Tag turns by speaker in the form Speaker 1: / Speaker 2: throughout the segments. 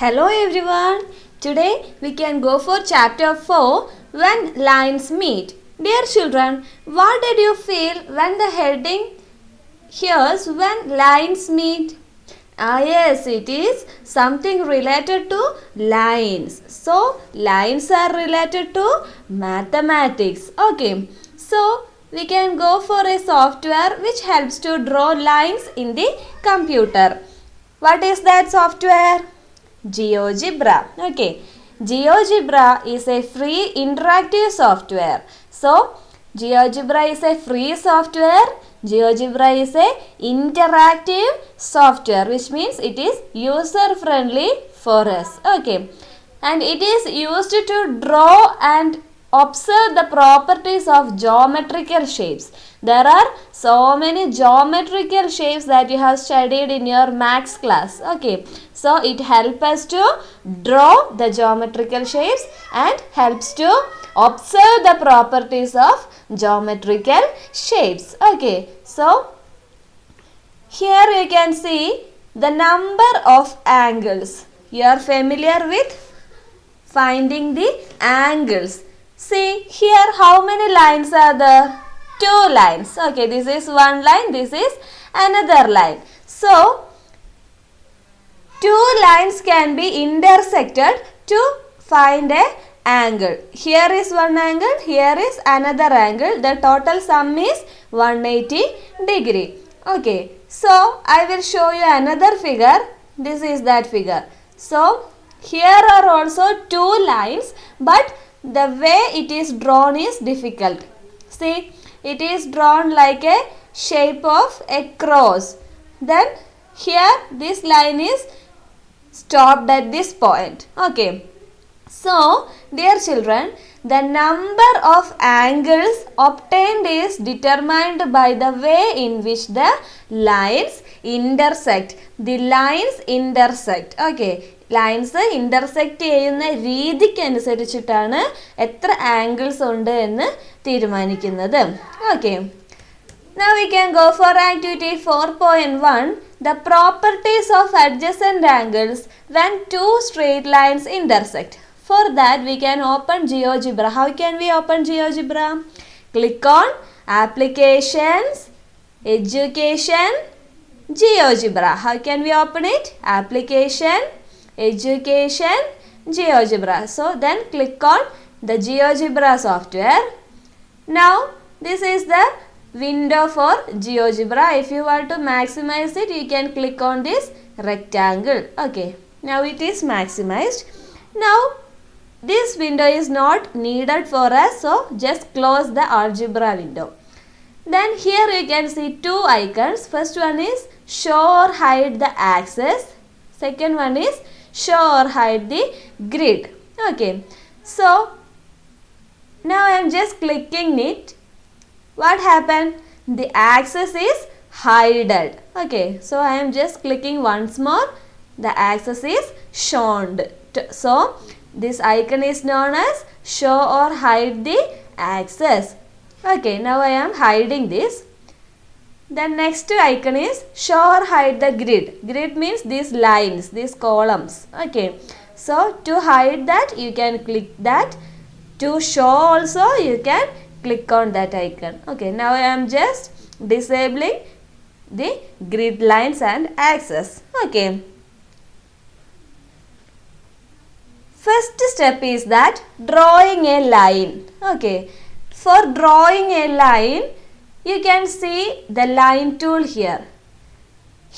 Speaker 1: Hello everyone. Today we can go for chapter 4 when lines meet. Dear children, what did you feel when the heading hears when lines meet? Yes, it is something related to lines. So, lines are related to mathematics. Okay. So, we can go for a software which helps to draw lines in the computer. What is that software? GeoGebra. Okay. GeoGebra is a free interactive software. So, GeoGebra is a free software. GeoGebra is a interactive software, which means it is user friendly for us. Okay. And it is used to draw and observe the properties of geometrical shapes. There are so many geometrical shapes that you have studied in your maths class. Okay. So it helps us to draw the geometrical shapes and helps to observe the properties of geometrical shapes. Okay. So here you can see the number of angles. You are familiar with finding the angles. See here how many lines are there? 2 lines. Okay, this is one line, this is another line. So, 2 lines can be intersected to find a angle. Here is one angle, here is another angle. The total sum is 180 degree. Okay, so I will show you another figure. This is that figure. So, here are also 2 lines, but the way it is drawn is difficult. See, it is drawn like a shape of a cross. Then here this line is stopped at this point. Okay. So, dear children, the number of angles obtained is determined by the way in which the lines intersect. The lines intersect. Okay. Lines intersect ചെയ്യുന്ന രീതിക്കനുസരിച്ചിട്ടാണ് എത്ര angles ഉണ്ട് എന്ന് തീരുമാനിക്കുന്നത്. Okay. Now we can go for activity 4.1. The properties of adjacent angles when 2 straight lines intersect. For that we can open GeoGebra. How can we open GeoGebra? Click on Applications, Education, GeoGebra. How can we open it? Application, Education, GeoGebra. So then click on the GeoGebra software. Now this is the window for GeoGebra. If you want to maximize it, you can click on this rectangle. Okay. Now it is maximized. Now this window is not needed for us, so just close the algebra window. Then here you can see 2 icons. First one is show or hide the axis. Second one is show or hide the grid. Okay. So now I am just clicking it. What happened? The axis is hidden. Okay. So I am just clicking once more. The axis is shown. So this icon is known as show or hide the axis. Okay. Now I am hiding this. The next icon is show or hide the grid. Grid means these lines, these columns. Okay. So to hide that you can click that. To show also you can click on that icon. Okay. Now I am just disabling the grid lines and axis. Okay. First step is that drawing a line. Okay. For drawing a line, you can see the line tool here.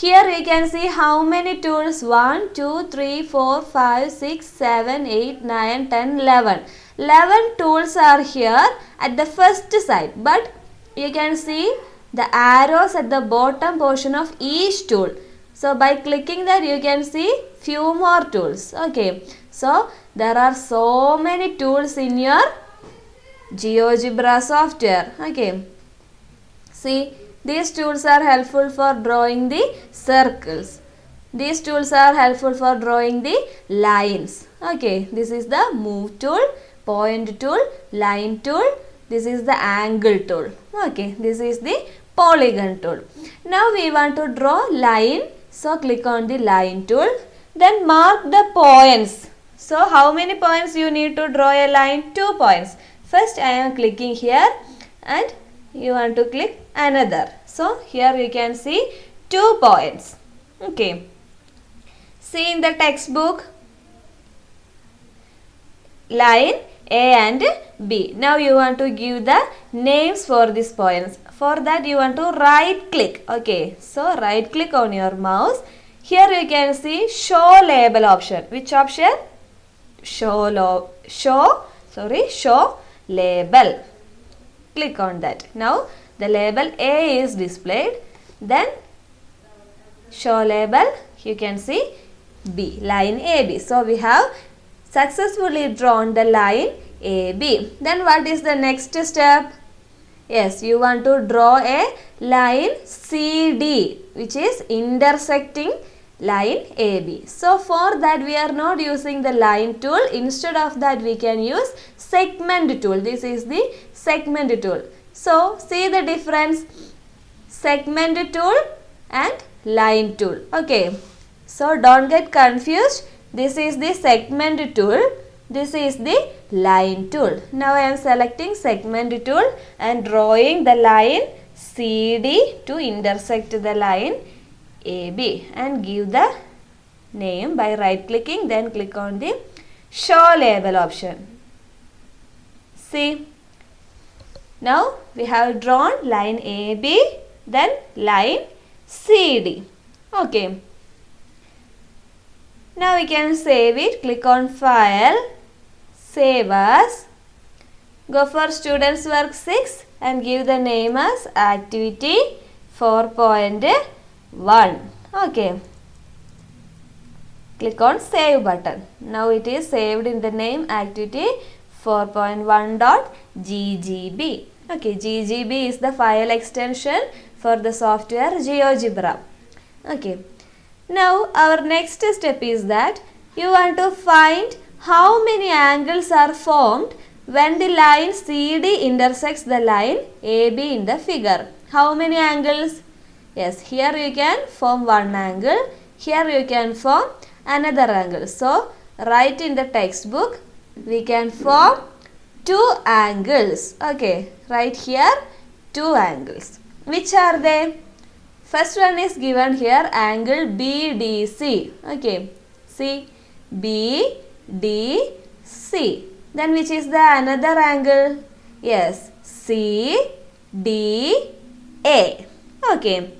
Speaker 1: Here you can see how many tools? 1, 2, 3, 4, 5, 6, 7, 8, 9, 10, 11. 11 tools are here at the first side. But you can see the arrows at the bottom portion of each tool. So by clicking that you can see few more tools. Okay. So there are so many tools in your GeoGebra software. Okay. See, these tools are helpful for drawing the circles. These tools are helpful for drawing the lines. Okay, this is the move tool, point tool, line tool. This is the angle tool. Okay, this is the polygon tool. Now we want to draw line. So click on the line tool. Then mark the points. So how many points you need to draw a line? 2 points. First I am clicking here and you want to click another. So here you can see 2 points. Okay. See in the textbook line A and B. Now you want to give the names for these points. For that you want to right click. Okay. So right click on your mouse. Here you can see show label option. Which option? Show label. Click on that. Now the label A is displayed. Then show label you can see B, line AB. So we have successfully drawn the line AB. Then what is the next step? Yes, you want to draw a line CD which is intersecting line AB. So for that we are not using the line tool. Instead of that we can use segment tool. This is the segment tool. So see the difference, segment tool and line tool. Okay. So don't get confused. This is the segment tool. This is the line tool. Now I am selecting segment tool and drawing the line CD to intersect the line AB and give the name by right clicking, then click on the show label option. See, now we have drawn line AB, then line CD. Okay. Now we can save it. Click on file, save as, go for students work 6 and give the name as activity 4.1. Okay. Click on save button. Now it is saved in the name activity 4.1.ggb. Okay, ggb is the file extension for the software GeoGebra. Okay. Now our next step is that you want to find how many angles are formed when the line CD intersects the line AB in the figure. How many angles? Yes, here you can form one angle. Here you can form another angle. So write in the textbook we can form 2 angles. Okay, right here 2 angles. Which are they? First one is given here, angle BDC. Okay, see BDC. Then which is the another angle? Yes, CDA. Okay.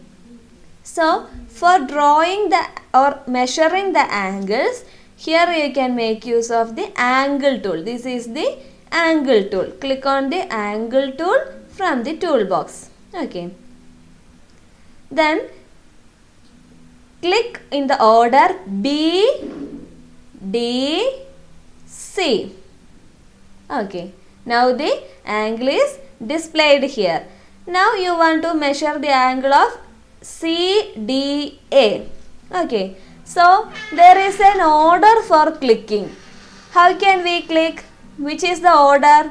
Speaker 1: So for drawing the or measuring the angles, here you can make use of the angle tool. This is the angle tool. Click on the angle tool from the toolbox. Okay. Then click in the order B, D, C. Okay. Now the angle is displayed here. Now you want to measure the angle of CDA. Okay. So there is an order for clicking. How can we click? Which is the order?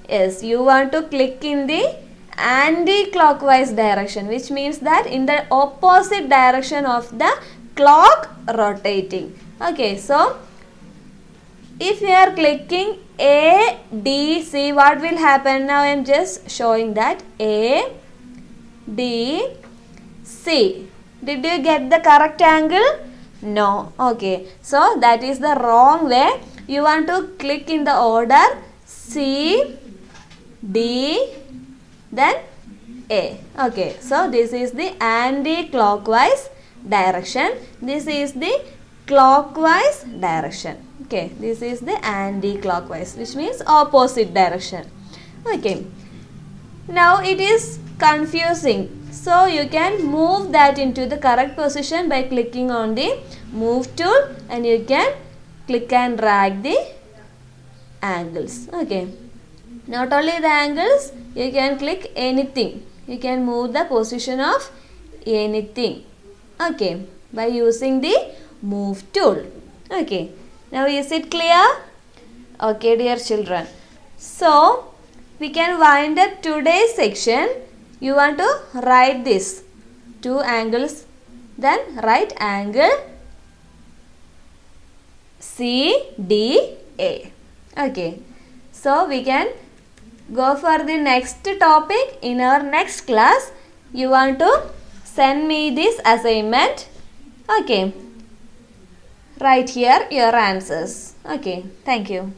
Speaker 1: Yes, you want to click in the anti-clockwise direction, which means that in the opposite direction of the clock rotating. Okay, so if you are clicking A, D, C, what will happen? Now I am just showing that A, D, C. Did you get the correct angle? No. Okay, so that is the wrong way. You want to click in the order C, D, then A. Okay, so this is the anti-clockwise direction. This is the clockwise direction. Okay, this is the anti-clockwise, which means opposite direction. Okay, now it is confusing. So you can move that into the correct position by clicking on the move tool, and you can click and drag the angles. Okay, not only the angles, you can click anything. You can move the position of anything. Okay, by using the move tool. Okay, now is it clear? Okay, dear children. So we can wind up today's section. You want to write this 2 angles, then write angle C, D, A. Okay. So we can go for the next topic in our next class. You want to send me this assignment. Okay. Write here your answers. Okay. Thank you.